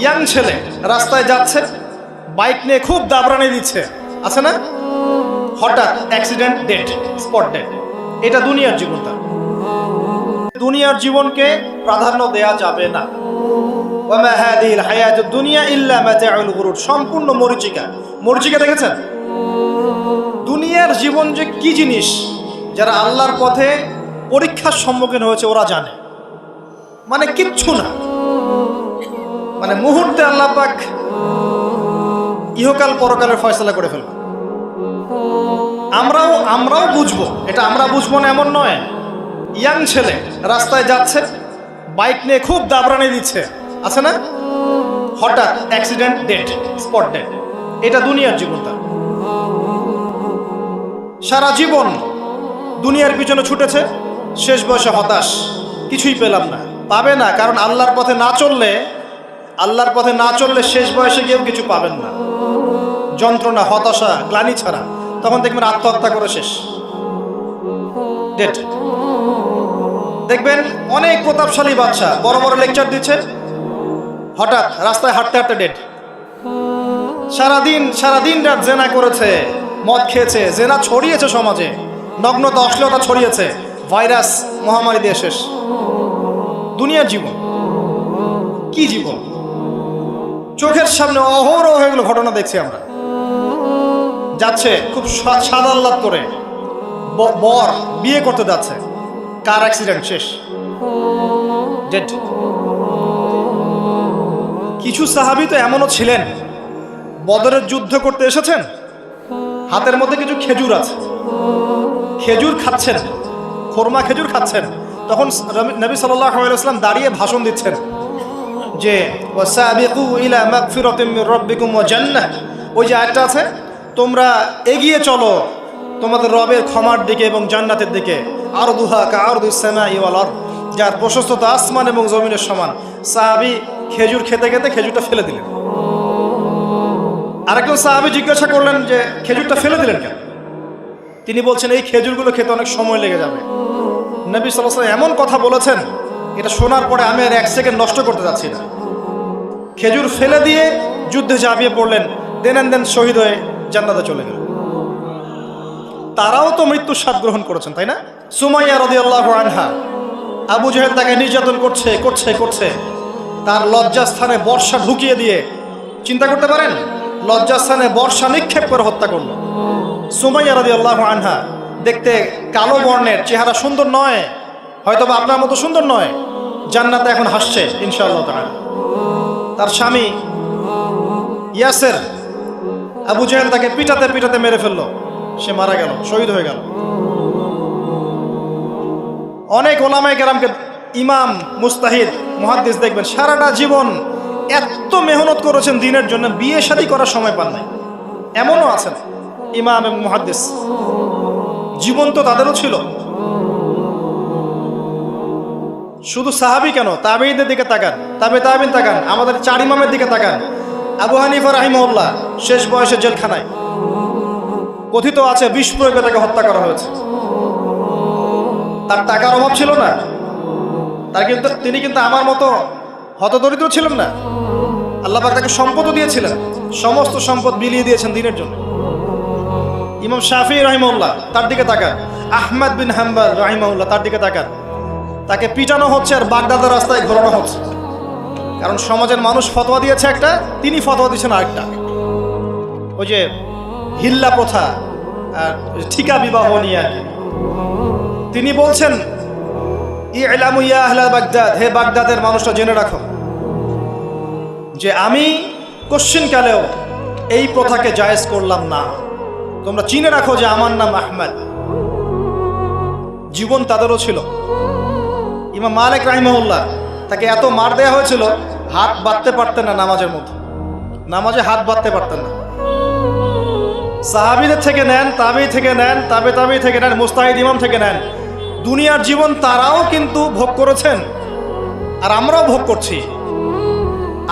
Young ছেলে রাস্তায় যাচ্ছে, বাইক নিয়ে খুব দাবরানি দিচ্ছে, আছে না? হঠাৎ অ্যাক্সিডেন্ট, ডেড, স্পট ডেড। এটা দুনিয়ার জীবনটা। দুনিয়ার জীবনকে প্রাধান্য দেয়া যাবে না। ওয়ামা হাদিহিল হায়াতুদ দুনিয়া ইল্লা মাতাউল গুরুর, সম্পূর্ণ মরীচিকা। মরীচিকা দেখেছেন? দুনিয়ার জীবন যে কি জিনিস, যারা আল্লাহর পথে পরীক্ষার সম্মুখীন হয়েছে ওরা জানে। মানে কিচ্ছু না, মানে মুহূর্তে আল্লাহ পাক ইহকাল পরকালের ফয়সালা করে ফেলবে। আমরাও বুঝবো, এটা আমরা বুঝবো না এমন নয়। ইয়াং ছেলে রাস্তায় যাচ্ছে, বাইক নিয়ে খুব দাবরানি দিচ্ছে, আছে না? হঠাৎ অ্যাক্সিডেন্ট, ডেড, স্পট ডেড। এটা দুনিয়ার জীবনটা। সারা জীবন দুনিয়ার পিছনে ছুটেছে, শেষ বয়সে হতাশ, কিছুই পেলাম না। পাবে না, কারণ আল্লাহর পথে না চললে শেষ বয়সে গিয়েও কিছু পাবেন না। যন্ত্রণা, হতাশা, গ্লানি ছাড়া। তখন দেখবেন আত্মহত্যা করে শেষ, ডেড। দেখবেন অনেক প্রতাপশালী বাচ্চা বড় বড় লেকচার দিচ্ছে, হঠাৎ রাস্তায় হাঁটতে হাঁটতে ডেড। সারাদিন রাত জেনা করেছে, মদ খেয়েছে, জেনা ছড়িয়েছে সমাজে, নগ্নতা, অশ্লীলতা ছড়িয়েছে, ভাইরাস, মহামারী দিয়ে শেষ। দুনিয়ার জীবন কি জীবন! চোখের সামনে অহরহ এগুলো ঘটনা দেখছি আমরা। যাচ্ছে খুব সাদা আহ্লাদ করে, বর বিয়ে করতে যাচ্ছে, কার অ্যাক্সিডেন্ট, শেষ, ডেড। কিছু সাহাবী তো এমনও ছিলেন, বদরের যুদ্ধ করতে এসেছেন, হাতের মধ্যে কিছু খেজুর আছে, খেজুর খাচ্ছেন, খোরমা খেজুর খাচ্ছেন। তখন নবী সাল্লাল্লাহু আলাইহি ওয়াসাল্লাম দাঁড়িয়ে ভাষণ দিচ্ছেন যে ওয়াসাবিকু ইলা মাগফিরাতিম মির রাব্বিকুম ওয়া জান্নাহ। ওই যে আয়াতটা আছে, তোমরা এগিয়ে চলো তোমাদের রবের ক্ষমার দিকে এবং জান্নাতের দিকে। আরদুহা কাআরদিস সামাই ওয়াল আরদ, যার প্রশস্ততা আসমান এবং জমিনের সমান। সাহাবী খেজুর খেতে খেতে খেজুরটা ফেলে দিলেন। আরেকজন সাহাবী জিজ্ঞাসা করলেন যে খেজুরটা ফেলে দিলেন কেন? তিনি বলছেন এই খেজুরগুলো খেতে অনেক সময় লেগে যাবে। নবী সাল্লাল্লাহু আলাইহি ওয়াসাল্লাম এমন কথা বলেছেন, এটা শোনার পরে আমি আর এক সেকেন্ড নষ্ট করতে যাচ্ছি না। খেজুর ফেলে দিয়ে যুদ্ধে ঝাঁপিয়ে পড়লেন, দেন শহীদ হয়ে জান্নাতে চলে গেলেন। তারাও তো মৃত্যুর স্বাদ গ্রহণ করেছেন, তাই না? সুমাইয়া রাদিয়াল্লাহু আনহা, আবু জাহেল তাকে নির্যাতন করছে, তার লজ্জাস্থানে বর্ষা ঢুকিয়ে দিয়ে, চিন্তা করতে পারেন, লজ্জাস্থানে বর্ষা নিক্ষেপ করে হত্যা করল। সুমাইয়া রাদিয়াল্লাহু আনহা দেখতে কালো বর্ণের, চেহারা সুন্দর নয়, হয়তোবা আপনার মতো সুন্দর নয়, জান্নাতে এখন হাসছে ইনশাআল্লাহ তাআলা। তার স্বামী ইয়াসের, আবু জাহেল তাকে পিটাতে মেরে ফেললো, সে মারা গেল, শহীদ হয়ে গেল। অনেক ওলামায়ে কেরামকে, ইমাম, মুস্তাহিদ, মুহাদ্দিস দেখবেন সারাটা জীবন এত মেহনত করেছেন দিনের জন্য, বিয়ে শাদী করার সময় পান নাই। এমনও আছেন ইমাম এবং মুহাদ্দিস, জীবন তো তাদেরও ছিল। শুধু সাহাবী কেন, তাবেঈদের দিকে তাকান, তাবেঈন তাকান, আমাদের 4 ইমামের দিকে তাকান। আবু হানিফা রাহিমাহুল্লাহ শেষ বয়সে জেলখানায়, কথিত আছে বিষ প্রয়োগে তাকে হত্যা করা হয়েছে। তার টাকার অভাব ছিল না, তিনি কিন্তু আমার মতো হতদরিদ্র ছিলেন না। আল্লাহ পাক তাকে সম্পদও দিয়েছিলেন, সমস্ত সম্পদ বিলিয়ে দিয়েছেন দিনের জন্য। ইমাম শাফিঈ রাহিমাহুল্লাহ, তার দিকে তাকান। আহমদ বিন হাম্বল রাহিমাহুল্লাহ, তার দিকে তাকান। তাকে পিটানো হচ্ছে আর বাগদাদের রাস্তায় ঘোরানো হচ্ছে, কারণ সমাজের মানুষ ফতোয়া দিয়েছে একটা, তিনি ফতোয়া দিয়েছেন আরেকটা। ওই যে হিল্লা প্রথা আর ঠিকা বিবাহ নিয়ে আর কি। তিনি বলছেন ইলামু ইয়া আহলা বাগদাদ, হে বাগদাদের মানুষরা জেনে রাখো যে আমি কশ্চিনকালেও এই প্রথাকে জায়েজ করলাম না। তোমরা চিনে রাখো যে আমার নাম আহমদ। জীবন তাদেরও ছিল। ইমাম মালিক রাহিমাহুল্লাহ, তাকে এত মার দেওয়া হয়েছিল, হাত বাঁধতে পারতেন না নামাজের মধ্যে, নামাজে হাত বাঁধতে পারতেন না। সাহাবীদের থেকে নেন, তাবেঈ থেকে নেন, তাবেঈ থেকে নেন, মুস্তাহিদ ইমাম থেকে নেন, দুনিয়ার জীবন তারাও কিন্তু ভোগ করেছেন, আর আমরাও ভোগ করছি।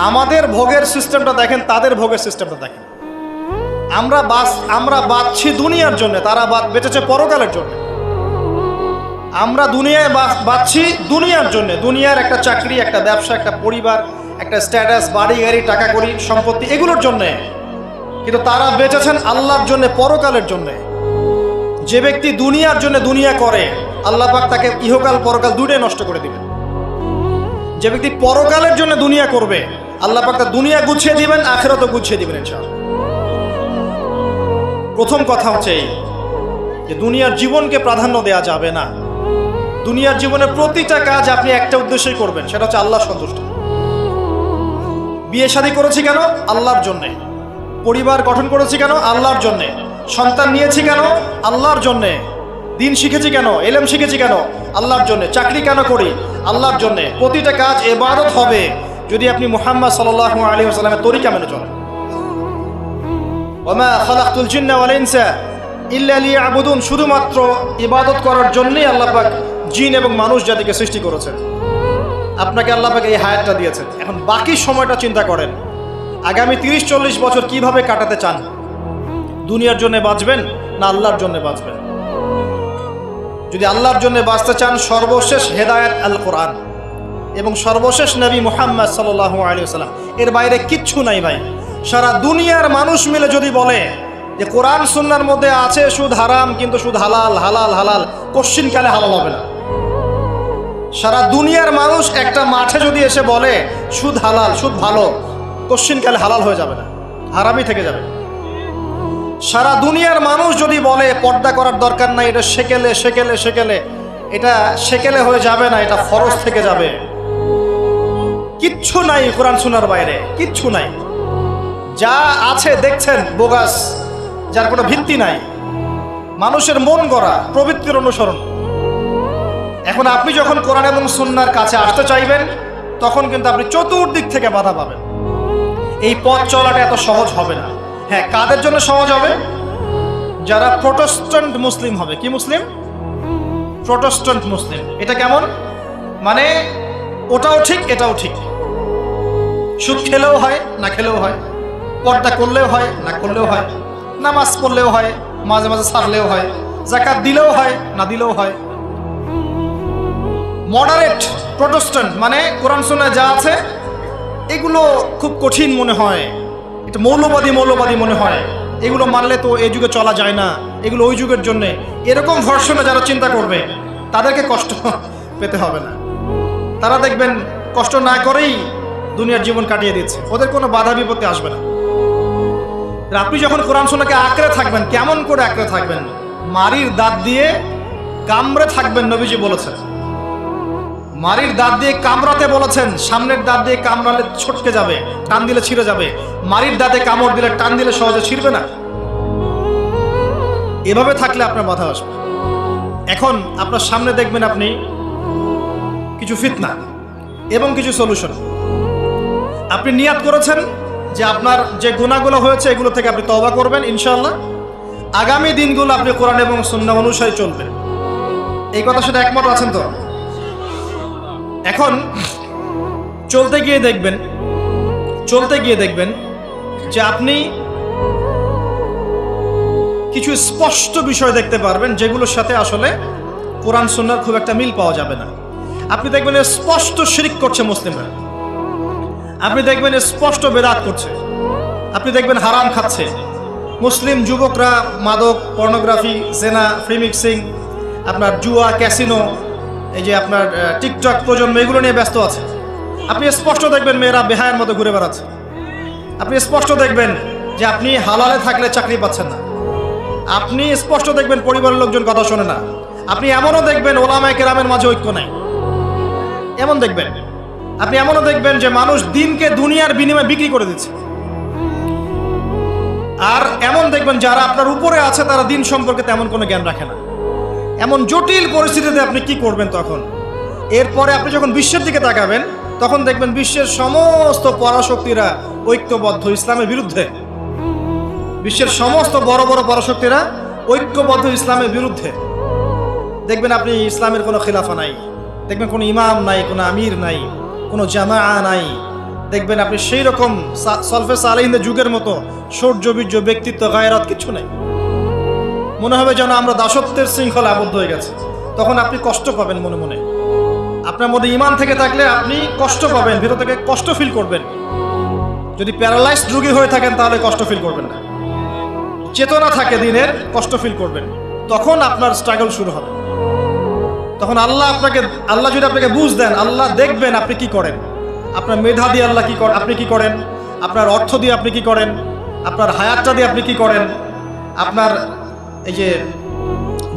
আমাদের ভোগের সিস্টেমটা দেখেন, তাদের ভোগের সিস্টেমটা দেখেন। আমরা বাঁচছি দুনিয়ার জন্য, তারা বেঁচেছে পরকালের জন্য। আমরা দুনিয়ায় বাঁচছি দুনিয়ার জন্য, দুনিয়ার একটা চাকরি, একটা ব্যবসা, একটা পরিবার, একটা স্ট্যাটাস, বাড়ি গাড়ি, টাকা কড়ি, সম্পত্তি, এগুলোর জন্যে। কিন্তু তারা বেঁচেছেন আল্লাহর জন্য, পরকালের জন্য। যে ব্যক্তি দুনিয়ার জন্য দুনিয়া করে, আল্লাহ পাক তাকে ইহকাল পরকাল দুটোই নষ্ট করে দিবেন। যে ব্যক্তি পরকালের জন্য দুনিয়া করবে, আল্লাহ পাক তার দুনিয়া গুছিয়ে দিবেন, আখিরাতও গুছিয়ে দিবেন ইনশাআল্লাহ। প্রথম কথা হচ্ছে এই যে দুনিয়ার জীবনকে প্রাধান্য দেওয়া যাবে না। দুনিয়ার জীবনের প্রতিটা কাজ আপনি একটা উদ্দেশ্যই করবেন, সেটা হচ্ছে আল্লাহ সন্তুষ্ট। বিয়ে শাদী করেছি কেন? আল্লাহর জন্যে। পরিবার গঠন করেছি কেন? আল্লাহর জন্যে। সন্তান নিয়েছি কেন? আল্লাহর জন্যে। দিন শিখেছি কেন? ইলম শিখেছি কেন? আল্লাহর জন্যে। চাকরি কেন করি? আল্লাহর জন্যে। প্রতিটা কাজ ইবাদত হবে যদি আপনি মুহাম্মদ সাল্লাল্লাহু আলাইহি ওয়াসাল্লামের তরিকা মেনে চলেন। ওয়া মা খালাকতুল জিন্না ওয়াল ইনসা ইল্লা লিয়াবুদুন, শুধুমাত্র ইবাদত করার জন্যই আল্লাহ পাক জিন এবং মানুষ জাতিকে সৃষ্টি করেছেন। আপনাকে আল্লাহ পাক এই হায়াতটা দিয়েছেন। এখন বাকি সময়টা চিন্তা করেন, আগামী 30-40 বছর কিভাবে কাটাতে চান? দুনিয়ার জন্য বাঁচবেন না আল্লাহর জন্য বাঁচবেন? যদি আল্লাহর জন্য বাঁচতে চান, সর্বশেষ হেদায়েত আল কোরআন এবং সর্বশেষ নবী মুহাম্মদ সাল্লাল্লাহু আলাইহি ওয়াসাল্লাম, এর বাইরে কিচ্ছু নাই ভাই। সারা দুনিয়ার মানুষ মিলে যদি বলে যে কোরআন সুন্নাহর মধ্যে আছে সুদ হারাম, কিন্তু সুদ হালাল, হালাল হালাল, কোশ্চিন কালে হালাল হবে না। সারা দুনিয়ার মানুষ একটা মাঠে যদি এসে বলে সুদ হালাল, সুদ ভালো, কোশ্চিন কালে হালাল হয়ে যাবে না, হারামই থেকে যাবে। সারা দুনিয়ার মানুষ যদি বলে পর্দা করার দরকার নাই, এটা সেকেলে সেকেলে সেকেলে, এটা সেকেলে হয়ে যাবে না, এটা ফরজ থেকে যাবে। কিচ্ছু নাই কোরআন সুন্নাহর বাইরে, কিচ্ছু নাই। যা আছে দেখছেন বোগাস, যার কোনো ভিত্তি নাই, মানুষের মন গড়া, প্রবৃত্তির অনুসরণ। এখন আপনি যখন কোরআন এবং সুন্নাহর কাছে আসতে চাইবেন, তখন কিন্তু আপনি চতুর্দিক থেকে বাধা পাবেন। এই পথ চলাটা এত সহজ হবে না। হ্যাঁ, কাদের জন্য সহজ হবে? যারা প্রোটেস্ট্যান্ট মুসলিম হবে। কি মুসলিম? প্রোটেস্ট্যান্ট মুসলিম। এটা কেমন? মানে ওটাও ঠিক এটাও ঠিক, সুদ খেলেও হয় না খেলেও হয়, পর্দা করলেও হয় না করলেও হয়, নামাজ পড়লেও হয়, মাঝে মাঝে ছাড়লেও হয়, যাকাত দিলেও হয় না দিলেও হয়। মডারেট প্রোটেস্ট্যান্ট মানে কোরআন সুন্নাহ যা আছে এগুলো খুব কঠিন মনে হয়, এটা মৌলবাদী মনে হয়, এগুলো মানলে তো এই যুগে চলা যায় না, এগুলো ওই যুগের জন্যে। এরকম ভার্সনে যারা চিন্তা করবে তাদেরকে কষ্ট পেতে হবে না। তারা দেখবেন কষ্ট না করেই দুনিয়ার জীবন কাটিয়ে দিচ্ছে, ওদের কোনো বাধা বিপত্তি আসবে না। আপনি যখন কোরআন সুন্নাহকে আঁকড়ে থাকবেন, কেমন করে আঁকড়ে থাকবেন? মারির দাঁত দিয়ে কামড়ে থাকবেন, নবীজি বলেছেন। মারির দাঁত দিয়ে কামড়াতে বলেছেন, সামনের দাঁত দিয়ে কামড়ালে ছটকে যাবে, টান দিলে ছিঁড়ে যাবে। মারির দাঁতে কামড় দিলে, টান দিলে সহজে ছিঁড়বে না। এভাবে থাকলে আপনার বাধা আসবে। এখন আপনার সামনে দেখবেন আপনি কিছু ফিতনা এবং কিছু সলিউশন। আপনি নিয়াত করেছেন যে আপনার যে গুনাহগুলো হয়েছে এগুলো থেকে আপনি তওবা করবেন ইনশাআল্লাহ। আগামী দিনগুলো আপনি কোরআন এবং সুন্নাহ অনুসারে চলবেন। এই কথার সাথে একমত আছেন তো? এখন চলতে গিয়ে দেখবেন যে আপনি কিছু স্পষ্ট বিষয় দেখতে পারবেন যেগুলোর সাথে আসলে কোরআন সুন্নাহর খুব একটা মিল পাওয়া যাবে না। আপনি দেখবেন স্পষ্ট শিরক করছে মুসলিমরা, আপনি দেখবেন স্পষ্ট বেদাত করছে, আপনি দেখবেন হারাম খাচ্ছে। মুসলিম যুবকরা মাদক, পর্নোগ্রাফি, জেনা, ফ্রি মিক্সিং, আপনার জুয়া, ক্যাসিনো, এই যে আপনার টিকটক প্রজন্ম, এগুলো নিয়ে ব্যস্ত আছে। আপনি স্পষ্ট দেখবেন মেয়েরা বেহায়ের মতো ঘুরে বেড়াচ্ছে। আপনি স্পষ্ট দেখবেন যে আপনি হালালে থাকলে চাকরি পাচ্ছেন না। আপনি স্পষ্ট দেখবেন পরিবারের লোকজন কথা শোনে না। আপনি এমনও দেখবেন ওলামায়ে কেরামের মাঝে ঐক্য নাই, এমন দেখবেন। আপনি এমনও দেখবেন যে মানুষ দিনকে দুনিয়ার বিনিময়ে বিক্রি করে দিচ্ছে। আর এমন দেখবেন যারা আপনার উপরে আছে তারা দিন সম্পর্কে তেমন কোনো জ্ঞান রাখে না। এমন জটিল পরিস্থিতিতে আপনি কি করবেন তখন? এরপরে আপনি যখন বিশ্বের দিকে তাকাবেন তখন দেখবেন বিশ্বের সমস্ত পরাশক্তিরা ঐক্যবদ্ধ ইসলামের বিরুদ্ধে। বিশ্বের সমস্ত বড় বড় পরাশক্তিরা ঐক্যবদ্ধ ইসলামের বিরুদ্ধে। দেখবেন আপনি ইসলামের কোনো খিলাফা নাই, দেখবেন কোনো ইমাম নাই, কোনো আমির নাই, কোনো জামাআ নাই। দেখবেন আপনি সেই রকম সলফে সালেহিনদের যুগের মতো শৌর্য, বীর্য, ব্যক্তিত্ব, গায়রাত কিছু নাই। মনে হবে যেন আমরা দাসত্বের শৃঙ্খলা আবদ্ধ হয়ে গেছে। তখন আপনি কষ্ট পাবেন মনে মনে। আপনার মধ্যে ঈমান থেকে থাকলে আপনি কষ্ট পাবেন, ভিতর থেকে কষ্ট ফিল করবেন। যদি প্যারালাইজড রোগী হয়ে থাকেন তাহলে কষ্ট ফিল করবেন না। চেতনা থাকে দিনের, কষ্ট ফিল করবেন। তখন আপনার স্ট্রাগল শুরু হবে। তখন আল্লাহ যদি আপনাকে বুঝ দেন, আল্লাহ দেখবেন আপনি কি করেন। আপনার মেধা দিয়ে আল্লাহ আপনি কি করেন, আপনার অর্থ দিয়ে আপনি কি করেন, আপনার হায়াতটা দিয়ে আপনি কি করেন, আপনার এই যে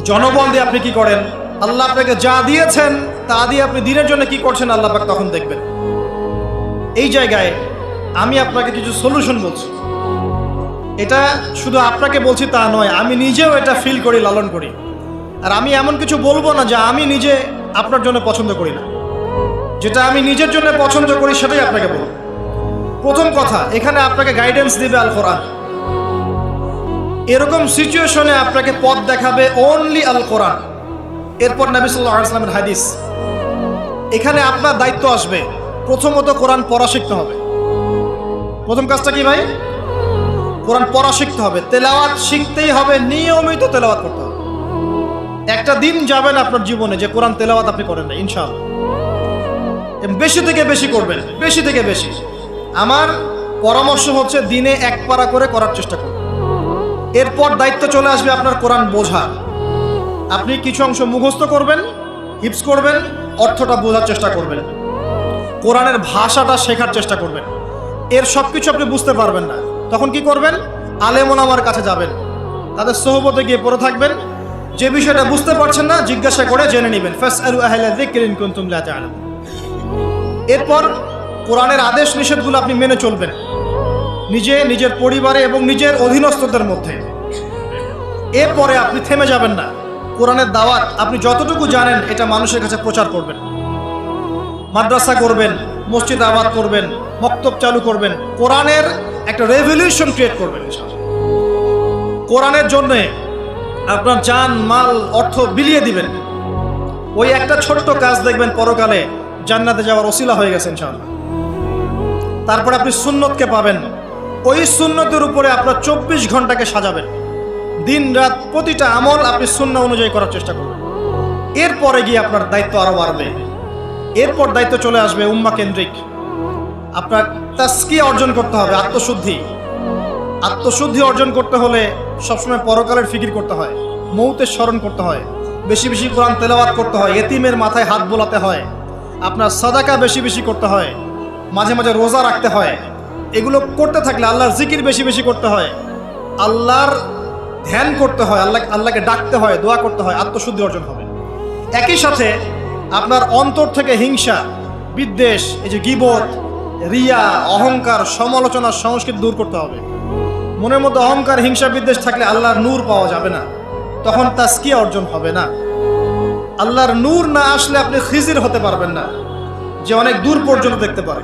জনবল দিয়ে আপনি কি করেন, আল্লাহ আপনাকে যা দিয়েছেন তা দিয়ে আপনি দিনের জন্য কি করছেন আল্লাহ পাক তখন দেখবেন। এই জায়গায় আমি আপনাকে কিছু সলিউশন বলছি। এটা শুধু আপনাকে বলছি তা নয়, আমি নিজেও এটা ফিল করি, লালন করি। আর আমি এমন কিছু বলবো না যা আমি নিজে আপনার জন্য পছন্দ করি না। যেটা আমি নিজের জন্য পছন্দ করি সেটাই আপনাকে বলবো। প্রথম কথা, এখানে আপনাকে গাইডেন্স দিবে আল কোরআন। এরকম সিচুয়েশনে আপনাকে পথ দেখাবে অনলি আল কোরআন। এরপর নবী সাল্লাল্লাহু আলাইহি ওয়াসাল্লামের হাদিস। এখানে আপনার দায়িত্ব আসবে প্রথমত কোরআন পড়া শিখতে হবে। প্রথম কাজটা কি ভাই? কোরআন পড়া শিখতে হবে, তেলাওয়াত শিখতেই হবে, নিয়মিত তেলাওয়াত করতে হবে। একটা দিন যাবেন আপনার জীবনে যে কোরআন তেলাওয়াত আপনি করেন না, ইনশাআল্লাহ। বেশি থেকে বেশি করবেন, বেশি থেকে বেশি। আমার পরামর্শ হচ্ছে দিনে এক পারা করে করার চেষ্টা করুন। এরপর দায়িত্ব চলে আসবে আপনার কোরআন বোঝা। আপনি কিছু অংশ মুখস্থ করবেন, হিফজ করবেন, অর্থটা বোঝার চেষ্টা করবেন, কোরআনের ভাষাটা শেখার চেষ্টা করবেন। এর সব কিছু আপনি বুঝতে পারবেন না, তখন কি করবেন? আলেম ওলামার কাছে যাবেন, তাদের সোহবতে গিয়ে পড়ে থাকবেন। যে বিষয়টা বুঝতে পারছেন না জিজ্ঞাসা করে জেনে নেবেন। ফাসআলু আহলা যিকরি ইন কুনতুম লা তা'লামুন। এরপর কোরআনের আদেশ নিষেধগুলো আপনি মেনে চলবেন, নিজের পরিবারে এবং নিজের অধীনস্থদের মধ্যে। এরপরে আপনি থেমে যাবেন না। কোরআনের দাওয়াত আপনি যতটুকু জানেন এটা মানুষের কাছে প্রচার করবেন। মাদ্রাসা করবেন, মসজিদ আবাদ করবেন, মক্তব চালু করবেন, কোরআনের একটা রেভলিউশন ক্রিয়েট করবেন। কোরআনের জন্য আপনার জান মাল অর্থ বিলিয়ে দিবেন। ওই একটা ছোট্ট কাজ দেখবেন পরকালে জান্নাতে যাওয়ার ওসিলা হয়ে গেছে ইনশাআল্লাহ। তারপরে আপনি সুন্নতকে পাবেন। ওই সুন্নতের উপরে আপনার 24 ঘন্টাকে সাজাবেন। দিন রাত প্রতিটা আমল আপনি সুন্নাহ অনুযায়ী করার চেষ্টা করবেন। এরপরে গিয়ে আপনার দায়িত্ব আরো বাড়বে। এরপর দায়িত্ব চলে আসবে উম্মাহ কেন্দ্রিক। আপনার তাজকিয়া অর্জন করতে হবে, আত্মশুদ্ধি অর্জন করতে হলে সবসময় পরকালের ফিকির করতে হয়, মৌতের স্মরণ করতে হয়, বেশি বেশি কোরআন তেলাওয়াত করতে হয়, এতিমের মাথায় হাত বোলাতে হয়, আপনার সাদাকা বেশি বেশি করতে হয়, মাঝে মাঝে রোজা রাখতে হয়। এগুলো করতে থাকলে আল্লাহর জিকির বেশি বেশি করতে হয়, আল্লাহর ধ্যান করতে হয়, আল্লাহকে ডাকতে হয়, দোয়া করতে হয়, আত্মশুদ্ধি অর্জন হবে। একই সাথে আপনার অন্তর থেকে হিংসা, বিদ্বেষ, এই যে গীবত, রিয়া, অহংকার, সমালোচনার সংস্কৃতি দূর করতে হবে। মনের মধ্যে অহংকার, হিংসা, বিদ্বেষ থাকলে আল্লাহর নূর পাওয়া যাবে না, তখন তাজকিয়া অর্জন হবে না। আল্লাহর নূর না আসলে আপনি খিজির হতে পারবেন না, যে অনেক দূর পর্যন্ত দেখতে পারে।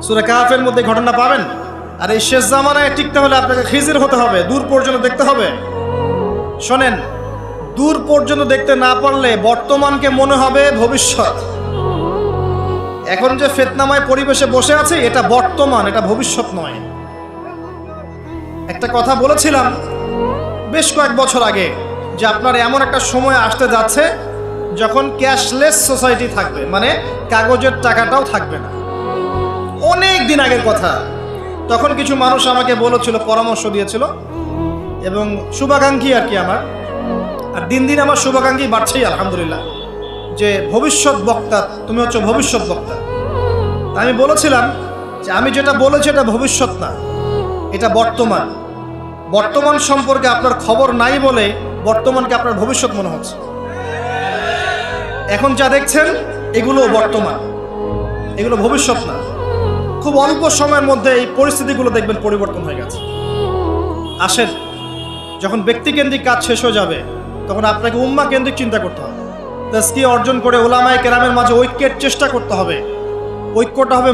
সূরা কাহফের মধ্যে ঘটনা পাবেন। আর এই শেষ জামানায় টিকতে হলে আপনাকে খিজির হতে হবে, দূর পর্যন্ত দেখতে হবে। শোনেন, দূর পর্যন্ত দেখতে না পারলে বর্তমানকে মনে হবে ভবিষ্যৎ। এখন যে ফিতনাময় পরিবেশে বসে আছে এটা বর্তমান, এটা ভবিষ্যৎ নয়। একটা কথা বলেছিলাম বেশ কয়েক বছর আগে যে আপনার এমন একটা সময় আসতে যাচ্ছে যখন ক্যাশলেস সোসাইটি থাকবে, মানে কাগজের টাকাটাও থাকবে না। অনেক দিন আগের কথা। তখন কিছু মানুষ আমাকে বলেছিল, পরামর্শ দিয়েছিল এবং শুভাকাঙ্ক্ষী আর কি আমার। আর দিন দিন আমার শুভাকাঙ্ক্ষী বাড়ছেই আলহামদুলিল্লাহ, যে ভবিষ্যৎ বক্তা, তুমি হচ্ছে ভবিষ্যৎ বক্তা। আমি বলেছিলাম যে আমি যেটা বলেছি এটা ভবিষ্যৎ না, এটা বর্তমান। বর্তমান সম্পর্কে আপনার খবর নাই বলে বর্তমানকে আপনার ভবিষ্যৎ মনে হচ্ছে। এখন যা দেখছেন এগুলো বর্তমান, এগুলো ভবিষ্যৎ না। খুব অল্প সময়ের মধ্যে এই পরিস্থিতিগুলো দেখবেন পরিবর্তন হয়ে গেছে। আসেন, যখন ব্যক্তিকেন্দ্রিক কাজ শেষ হয়ে যাবে তখন আপনাকে উম্মাহ কেন্দ্রিক চিন্তা করতে হবে। তাজকিয়া অর্জন করে উলামায়ে কেরামের মাঝে ঐক্যের চেষ্টা করতে হবে। ঐক্যটা হবে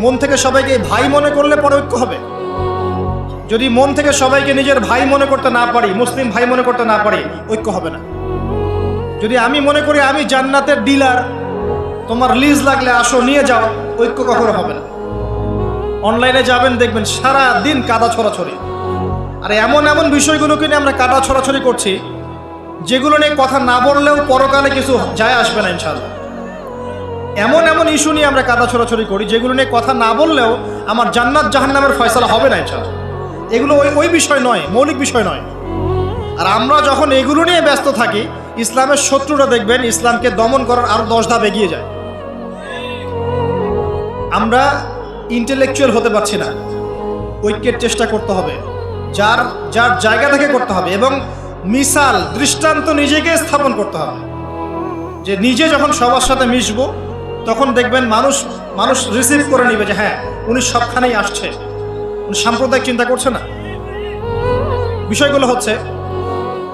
মন থেকে সবাইকে ভাই মনে করলে পরে ঐক্য হবে। যদি মন থেকে সবাইকে নিজের ভাই মনে করতে না পারি, মুসলিম ভাই মনে করতে না পারি, ঐক্য হবে না। যদি আমি মনে করি আমি জান্নাতের ডিলার, তোমার লিজ লাগলে আসো নিয়ে যাও, ঐক্য কখনো হবে না। অনলাইনে যাবেন দেখবেন সারা দিন কাদা ছড়াছড়ি। আর এমন বিষয়গুলোকে নিয়ে আমরা কাদা ছড়াছড়ি করছি যেগুলো নিয়ে কথা না বললেও পরকালে কিছু যায় আসবে না ইনশাআল্লাহ। এমন এমন ইস্যু নিয়ে আমরা কাদা ছোড়াছড়ি করি যেগুলো নিয়ে কথা না বললেও আমার জান্নাত জাহান্নামের ফয়সালা হবে না ইনশাআল্লাহ। এগুলো ওই বিষয় নয়, মৌলিক বিষয় নয়। আর আমরা যখন এগুলো নিয়ে ব্যস্ত থাকি, ইসলামের শত্রুরা দেখবেন ইসলামকে দমন করার আরও 10 ধাপ এগিয়ে যায়। আমরা ইন্টেলেকচুয়াল হতে পারছি না, ঐক্যের চেষ্টা করতে হবে, যার যার জায়গা থেকে করতে হবে, এবং মিসাল দৃষ্টান্ত নিজেকে স্থাপন করতে হবে যে নিজে যখন সবার সাথে মিশবো তখন দেখবেন মানুষ রিসিভ করে নিবে যে হ্যাঁ উনি সবখানেই আসছে, উনি সাম্প্রদায়িক চিন্তা করছে না। বিষয়গুলো হচ্ছে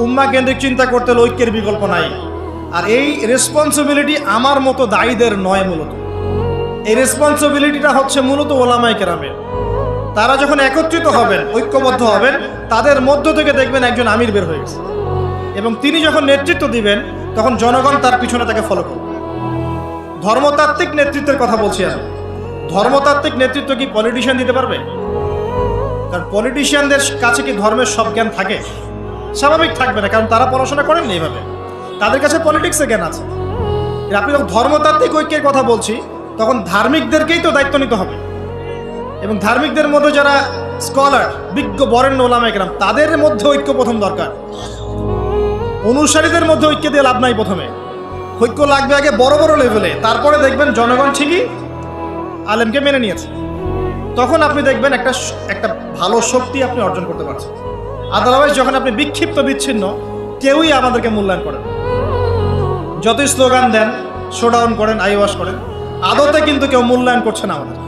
উম্মাহ কেন্দ্রিক চিন্তা করতে হলে ঐক্যের বিকল্প নাই। আর এই রেসপন্সিবিলিটি আমার মতো দায়ীদের নয়, মূলত এই রেসপন্সিবিলিটিটা হচ্ছে মূলত ওলামায়ে কেরামের। তারা যখন একত্রিত হবেন, ঐক্যবদ্ধ হবেন, তাদের মধ্য থেকে দেখবেন একজন আমির বের হয়ে গেছে, এবং তিনি যখন নেতৃত্ব দিবেন তখন জনগণ তার পিছনে তাকে ফলো করবে। ধর্মতাত্ত্বিক নেতৃত্বের কথা বলছি আমি। ধর্মতাত্ত্বিক নেতৃত্ব কি পলিটিশিয়ান দিতে পারবে? কারণ পলিটিশিয়ানদের কাছে কি ধর্মের সব জ্ঞান থাকে? স্বাভাবিক থাকবে না, কারণ তারা পড়াশোনা করেন না এইভাবে, তাদের কাছে পলিটিক্সের জ্ঞান আছে। আপনি যখন ধর্মতাত্ত্বিক ঐক্যের কথা বলছি তখন ধার্মিকদেরকেই তো দায়িত্ব নিতে হবে, এবং ধার্মিকদের মধ্যে যারা স্কলার, বিজ্ঞ বরেণ্য ওলামায়ে কেরাম, তাদের মধ্যে ঐক্য প্রথম দরকার। অনুসারীদের মধ্যে ঐক্য দিয়ে লাভ নাই। প্রথমে ঐক্য লাগবে আগে বড় বড় লেভেলে, তারপরে দেখবেন জনগণ ঠিকই আলেমকে মেনে নিয়েছে। তখন আপনি দেখবেন একটা ভালো শক্তি আপনি অর্জন করতে পারছেন। আদারওয়াইজ যখন আপনি বিক্ষিপ্ত বিচ্ছিন্ন, কেউই আমাদেরকে মূল্যায়ন করেন। যতই স্লোগান দেন, শোডাউন করেন, আইওয়াশ করেন, আদতে কিন্তু কেউ মূল্যায়ন করছে না আমাদের।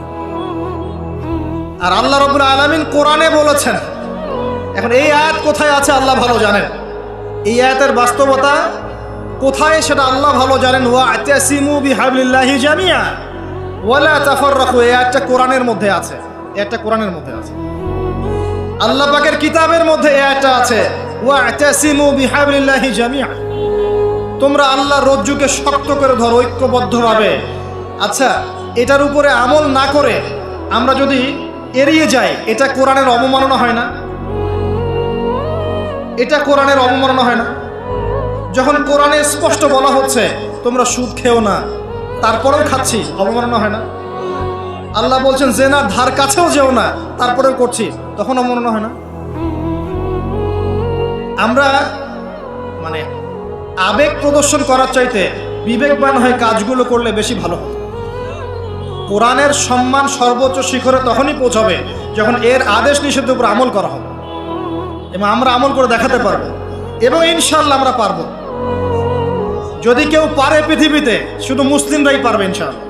আর আল্লাহ রাব্বুল আলামিন কোরআনে বলেছেন, এখন এই আয়াত কোথায় আছে আল্লাহ ভালো জানেন, এই আয়াতের বাস্তবতা কোথায় সেটা আল্লাহ ভালো জানেন। ওয়া'তাসিমু বিহাবলিল্লাহি জামিআ ওয়ালা তাফাররাকু, এই আয়াতটা কোরআনের মধ্যে আছে। এটা কোরআনের মধ্যে আছে, আল্লাহ পাকের কিতাবের মধ্যে এই আয়াতটা আছে, ওয়া'তাসিমু বিহাবলিল্লাহি জামিআ, তোমরা আল্লাহর রজ্জুকে শক্ত করে ধরো ঐক্যবদ্ধভাবে। আচ্ছা, এটার উপরে আমল না করে আমরা যদি এড়িয়ে যাই, এটা কোরআনের অবমাননা হয় না? এটা কোরআনের অবমাননা হয় না? যখন কোরআনে স্পষ্ট বলা হচ্ছে তোমরা সুদ খেও না, তারপরেও খাচ্ছি, অবমাননা হয় না? আল্লাহ বলছেন জেনার ধার কাছেও যেও না, তারপরেও করছি, তখন অবমাননা হয় না? আমরা মানে আবেগ প্রদর্শন করার চাইতে বিবেকবান হয়ে কাজগুলো করলে বেশি ভালো হতো। কোরআনের সম্মান সর্বোচ্চ শিখরে তখনই পৌঁছাবে যখন এর আদেশ নিষেধের উপর আমল করা হবে, এবং আমরা আমল করে দেখাতে পারবো, এবং ইনশাআল্লাহ আমরা পারবো। যদি কেউ পারে পৃথিবীতে, শুধু মুসলিমরাই পারবে ইনশাআল্লাহ।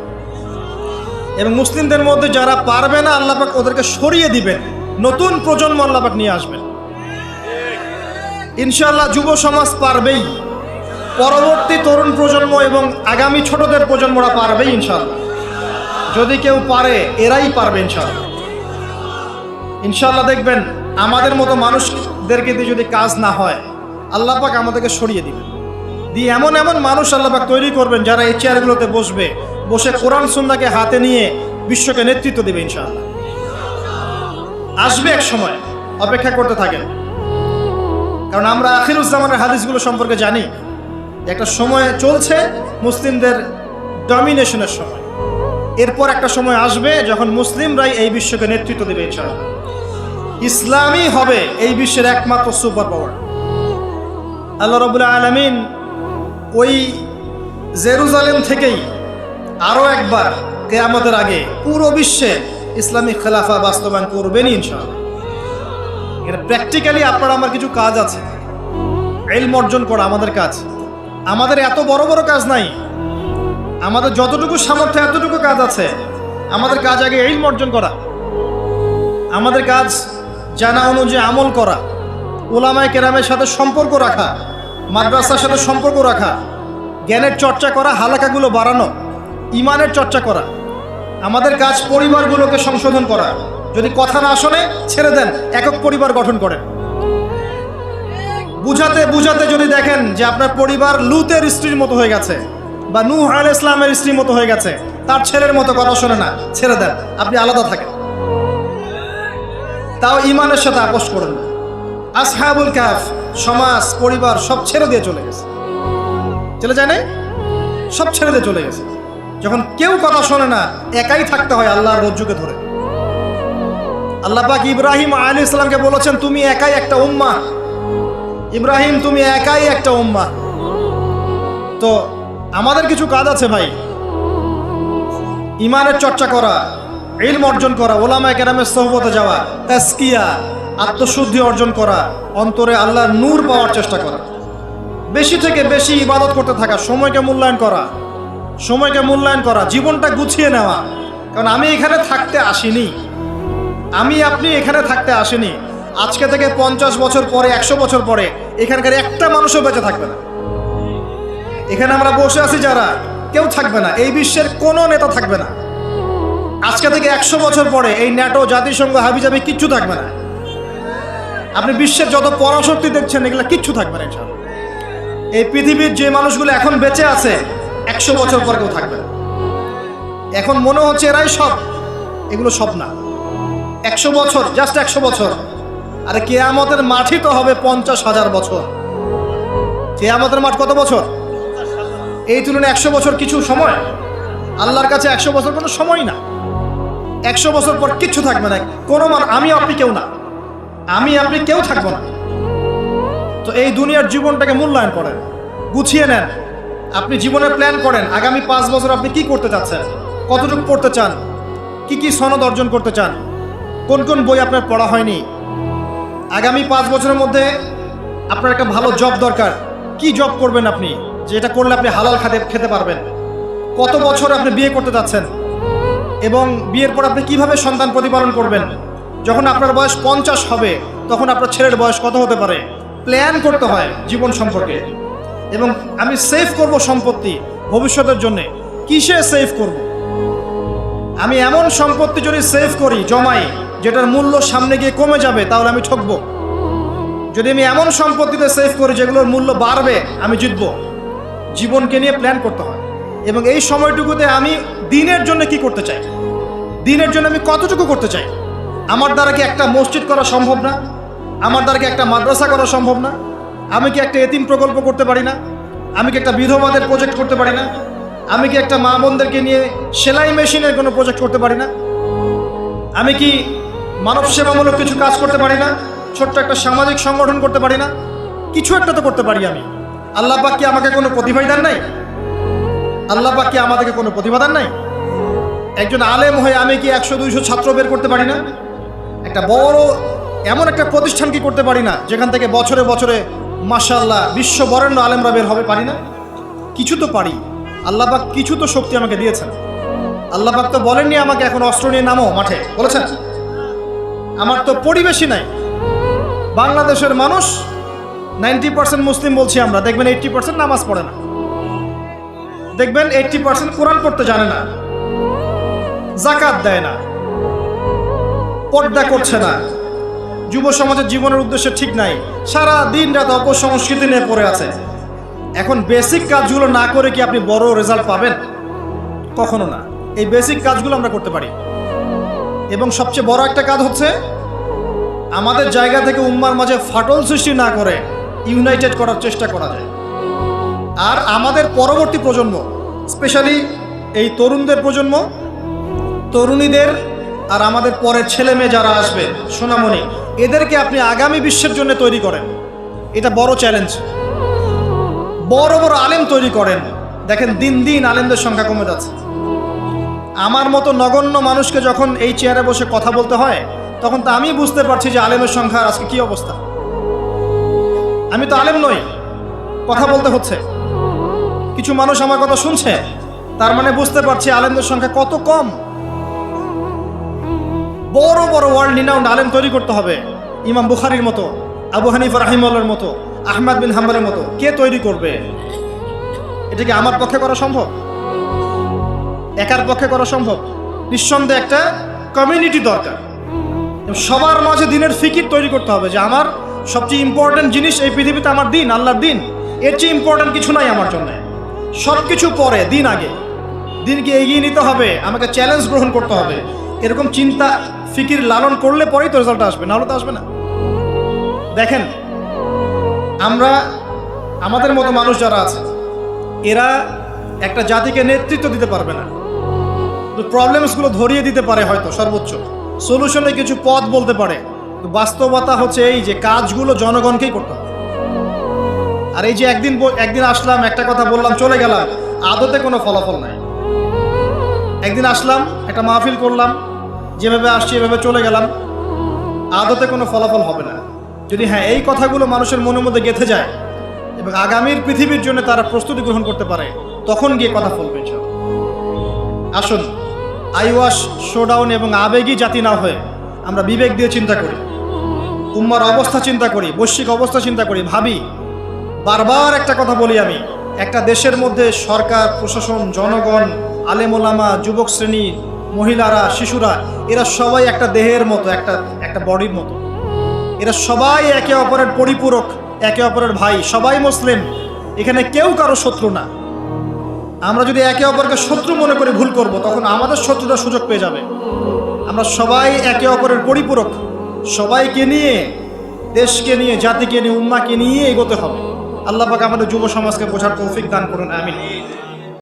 এবং মুসলিমদের মধ্যে যারা পারবে না, আল্লাহ পাক ওদেরকে সরিয়ে দিবেন, নতুন প্রজন্ম আল্লাহ পাক নিয়ে আসবেন ইনশাআল্লাহ। যুব সমাজ পারবেই, পরবর্তী তরুণ প্রজন্ম এবং আগামী ছোটদের প্রজন্মরা পারবেই ইনশাআল্লাহ। যদি কেউ পারে, এরাই পারবে ইনশাআল্লাহ। ইনশাআল্লাহ দেখবেন আমাদের মতো মানুষদেরকে দিয়ে যদি কাজ না হয়, আল্লাহ পাক আমাদেরকে সরিয়ে দিবেন, দিয়ে এমন এমন মানুষ আল্লাহ পাক তৈরি করবেন যারা এই চেয়ারগুলোতে বসে কোরআন সুন্নাহকে হাতে নিয়ে বিশ্বকে নেতৃত্ব দেবে ইনশাআল্লাহ। আসবে এক সময়, অপেক্ষা করতে থাকেন। কারণ আমরা আখিরুজ্জামানের হাদিসগুলো সম্পর্কে জানি, একটা সময় চলছে মুসলিমদের ডমিনেশনের সময়। এরপর একটা সময় আসবে যখন মুসলিমরাই এই বিশ্বকে নেতৃত্ব দেবে ইনশাআল্লাহ। ইসলামই হবে এই বিশ্বের একমাত্র সুপার পাওয়ার। আল্লাহ রাব্বুল আলামিন ওই জেরুজালেম থেকেই আরও একবার কিয়ামতের আগে পুরো বিশ্বে ইসলামী খেলাফা বাস্তবায়ন করবেন ইনশাআল্লাহ। এটা প্র্যাকটিক্যালি আপনার আমার কিছু কাজ আছে, ইলম অর্জন করা আমাদের কাজ। আমাদের এত বড় বড় কাজ নাই, আমাদের যতটুকু সামর্থ্য এতটুকু কাজ আছে। আমাদের কাজ আগে ইলম অর্জন করা, আমাদের কাজ জানা অনুযায়ী আমল করা, উলামায়ে কেরামের সাথে সম্পর্ক রাখা, মাদ্রাসার সাথে সম্পর্ক রাখা, জ্ঞানের চর্চা করা, হালাকাগুলো বাড়ানো, ইমানের চর্চা করা। আমাদের কাজ পরিবারগুলোকে সংশোধন করা। যদি কথা না শোনে ছেড়ে দেন, একক পরিবার গঠন করেন। বুঝাতে বুঝাতে যদি দেখেন যে আপনার পরিবার লুতের স্ত্রীর মতো হয়ে গেছে, বা নূহ আলাইহিস সালামের স্ত্রীর মতো হয়ে গেছে, তার ছেলের মতো কথা শোনে না, ছেড়ে দেন, আপনি আলাদা থাকেন। তাও ইমানের সাথে আপোষ করেন না। আসহাবুল কাহফ সমাজ, পরিবার সব ছেড়ে দিয়ে চলে গেছে। চলে যায় না? সব ছেড়ে দিয়ে চলে গেছে। যখন কেউ কথা শোনে না, একাই থাকতে হয় আল্লাহর রজ্জুকে ধরে। আল্লাহ পাক ইব্রাহিম আলাইহিস সালামকে বলেছেন, তুমি একাই একটা উম্মাহ। ইব্রাহিম, তুমি একাই একটা উম্মাহ। তো আমাদের কিছু কাজ আছে ভাই, ইমানের চর্চা করা, ইলম অর্জন করা, ওলামায়ে কেরামের সোহবতে যাওয়া, তাজকিয়া, আত্মশুদ্ধি অর্জন করা, অন্তরে আল্লাহর নূর পাওয়ার চেষ্টা করা, বেশি থেকে বেশি ইবাদত করতে থাকা, সময়কে মূল্যায়ন করা, সময়কে মূল্যায়ন করা, জীবনটা গুছিয়ে নেওয়া। কারণ আমি এখানে থাকতে আসিনি, আমি আপনি এখানে থাকতে আসিনি। আজকে থেকে 50 বছর পরে, 100 বছর পরে এখানকার একটা মানুষও বেঁচে থাকবে না। এখানে আমরা বসে আছি যারা, কেউ থাকবে না, এই বিশ্বের কোনো নেতা থাকবে না। আজকে থেকে 100 বছর পরে এই ন্যাটো, জাতিসংঘ, হাবিজাবি কিচ্ছু থাকবে না। আপনি বিশ্বের যত পরাশক্তি দেখছেন এগুলো কিচ্ছু থাকবে না ইনশাআল্লাহ। এই পৃথিবীর যে মানুষগুলো এখন বেঁচে আছে 100 বছর পর কেউ থাকবে না। এখন মনে হচ্ছে এরাই সব, এগুলো সব না। 100 বছর, জাস্ট 100 বছর। আরে কিয়ামতের মাঠই তো হবে 50,000 বছর। কিয়ামতের মাঠ কত বছর? এই তুলনায় 100 বছর কিছু সময়? আল্লাহর কাছে 100 বছর কোনো সময় না। 100 বছর পর কিচ্ছু থাকবে না, কোনো আমি আপনি কেউ না, আমি আপনি কেউ থাকবো না। তো এই দুনিয়ার জীবনটাকে মূল্যায়ন করেন, গুছিয়ে নেন। আপনি জীবনের প্ল্যান করেন, আগামী 5 বছর আপনি কি করতে চাচ্ছেন, কতটুকু পড়তে চান, কি কি সনদ অর্জন করতে চান, কোন কোন বই আপনার পড়া হয়নি। আগামী 5 বছরের মধ্যে আপনার একটা ভালো জব দরকার, কি জব করবেন আপনি, যেটা করলে আপনি হালাল খেতে পারবেন। কত বছর আপনি বিয়ে করতে যাচ্ছেন এবং বিয়ের পর আপনি কিভাবে সন্তান প্রতিপালন করবেন। যখন আপনার বয়স 50 হবে তখন আপনার ছেলের বয়স কত হতে পারে, প্ল্যান করতে হয় জীবন সম্পর্কে। এবং আমি সেভ করব সম্পত্তি ভবিষ্যতের জন্য, কিসে সেভ করব? আমি এমন সম্পত্তি যদি সেভ করি, জমাই, যেটার মূল্য সামনে গিয়ে কমে যাবে, তাহলে আমি ঠকব। যদি আমি এমন সম্পত্তিতে সেভ করি যেগুলোর মূল্য বাড়বে, আমি জিতব। জীবনকে নিয়ে প্ল্যান করতে হয়। এবং এই সময়টুকুতে আমি দিনের জন্য কি করতে চাই, দিনের জন্য আমি কতটুকু করতে চাই। আমার দ্বারা কি একটা মসজিদ করা সম্ভব না? আমার দ্বারা কি একটা মাদ্রাসা করা সম্ভব না? আমি কি একটা এতিম প্রকল্প করতে পারি না? আমি কি একটা বিধবাদের প্রজেক্ট করতে পারি না? আমি কি একটা মা বোনদেরকে নিয়ে সেলাই মেশিনের কোনো প্রজেক্ট করতে পারি না? আমি কি মানব সেবামূলক কিছু কাজ করতে পারি না? ছোট্ট একটা সামাজিক সংগঠন করতে পারি না? কিছু একটা তো করতে পারি আমি। আল্লাহ পাক কি আমাকে কোনো প্রতিভাই দেন নাই? আল্লাহ পাক কি আমাদেরকে কোনো প্রতিভা দেন নাই? একজন আলেম হয়ে আমি কি 100-200 ছাত্র বের করতে পারি না? একটা বড় এমন একটা প্রতিষ্ঠান কি করতে পারি না যেখান থেকে বছরে বছরে মাশাআল্লাহ বিশ্ব বরেণ্য আলেমরা বের হবে? পারি না? কিছু তো পারি। আল্লাহ পাক কিছু তো শক্তি আমাকে দিয়েছেন। আল্লাহ পাক তো বলেননি আমাকে এখন অস্ত্র নিয়ে নামো মাঠে, বলেছেন? আমার তো পরিবেশই নাই। বাংলাদেশের মানুষ 90% মুসলিম বলছি আমরা, দেখবেন 80% নামাজ পড়ে না, দেখবেন 80% কোরআন পড়তে জানে না, যাকাত দেয় না, পর্দা করছে না, যুব সমাজের জীবনের উদ্দেশ্য ঠিক নাই, সারা দিন রাত অপসংস্কৃতি নিয়ে পড়ে আছে। এখন বেসিক কাজগুলো না করে কি আপনি বড় রেজাল্ট পাবেন? কখনো না। এই বেসিক কাজগুলো আমরা করতে পারি। এবং সবচেয়ে বড় একটা কাজ হচ্ছে আমাদের জায়গা থেকে উম্মার মাঝে ফাটল সৃষ্টি না করে ইউনাইটেড করার চেষ্টা করা যায়। আর আমাদের পরবর্তী প্রজন্ম, স্পেশালি এই তরুণদের প্রজন্ম, তরুণীদের আর আমাদের পরের ছেলে মেয়ে যারা আসবে, সোনামণি, এদেরকে আপনি আগামী বিশ্বের জন্য তৈরি করেন। এটা বড় চ্যালেঞ্জ। বড় বড় আলেম তৈরি করেন। দেখেন দিন দিন আলেমদের সংখ্যা কমে যাচ্ছে। আমার মতো নগণ্য মানুষকে যখন এই চেয়ারে বসে কথা বলতে হয়, তখন তো আমি বুঝতে পারছি যে আলেমের সংখ্যার আজকে কি অবস্থা। আমি তো আলেম নই, কথা বলতে হচ্ছে। কিছু মানুষ আমার কথা শুনছে, তার মানে বুঝতে পারছি আলেমদের সংখ্যা কত কম। বড় বড় ওয়ার্ল্ড রিনাউন্ড আলেম তৈরি করতে হবে। ইমাম বুখারীর মতো, আবু হানিফা রাহিমাহুল্লাহর মতো, আহমদ বিন হাম্বলের মতো কে তৈরি করবে? এটা কি আমার পক্ষে করা সম্ভব? একার পক্ষে করা সম্ভব? নিঃসন্দেহে একটা কমিউনিটি দরকার। সবার মাঝে দিনের ফিকির তৈরি করতে হবে যে আমার সবচেয়ে ইম্পর্টেন্ট জিনিস এই পৃথিবীতে আমার দিন, আল্লাহর দিন। এর চেয়ে ইম্পর্টেন্ট কিছু নাই আমার জন্য। সব কিছু পরে, দিন আগে। দিনকে এগিয়ে নিতে হবে, আমাকে চ্যালেঞ্জ গ্রহণ করতে হবে। এরকম চিন্তা ফিকির লালন করলে পরেই তো রেজাল্ট আসবে, নাহলে তো আসবে না। দেখেন আমরা আমাদের মতো মানুষ যারা আছে এরা একটা জাতিকে নেতৃত্ব দিতে পারবে না, তো প্রবলেমসগুলো ধরিয়ে দিতে পারে, হয়তো সর্বোচ্চ সলিউশনে কিছু পথ বলতে পারে, তো বাস্তবতা হচ্ছে এই যে কাজগুলো জনগণকেই করতে হবে। আর এই যে একদিন আসলাম, একটা কথা বললাম, চলে গেলাম, আদতে কোনো ফলাফল নাই। একদিন আসলাম, একটা মাহফিল করলাম, যেভাবে আসছি এভাবে চলে গেলাম, আদতে কোনো ফলাফল হবে না। যদি হ্যাঁ এই কথাগুলো মানুষের মনের মধ্যে গেঁথে যায় এবং আগামীর পৃথিবীর জন্য তারা প্রস্তুতি গ্রহণ করতে পারে, তখন গিয়ে কথা ফলবে। আসুন আইওয়াশ, শোডাউন এবং আবেগী জাতি না হয়ে আমরা বিবেক দিয়ে চিন্তা করি, উম্মার অবস্থা চিন্তা করি, বৈশ্বিক অবস্থা চিন্তা করি, ভাবি। বারবার একটা কথা বলি আমি, একটা দেশের মধ্যে সরকার, প্রশাসন, জনগণ, আলেমোলামা, যুবক শ্রেণী, মহিলারা, শিশুরা, এরা সবাই একটা দেহের মতো, একটা বডির মতো। এরা সবাই একে অপরের পরিপূরক, একে অপরের ভাই, সবাই মুসলিম। এখানে কেউ কারো শত্রু না। আমরা যদি একে অপরকে শত্রু মনে করে ভুল করব, তখন আমাদের শত্রুরা সুযোগ পেয়ে যাবে। আমরা সবাই একে অপরের পরিপূরক, সবাইকে নিয়ে, দেশকে নিয়ে, জাতিকে নিয়ে, উম্মাকে নিয়ে এগোতে হবে। আল্লাহ পাক আমাদের যুব সমাজকে বোঝার তৌফিক দান করুন, আমিন।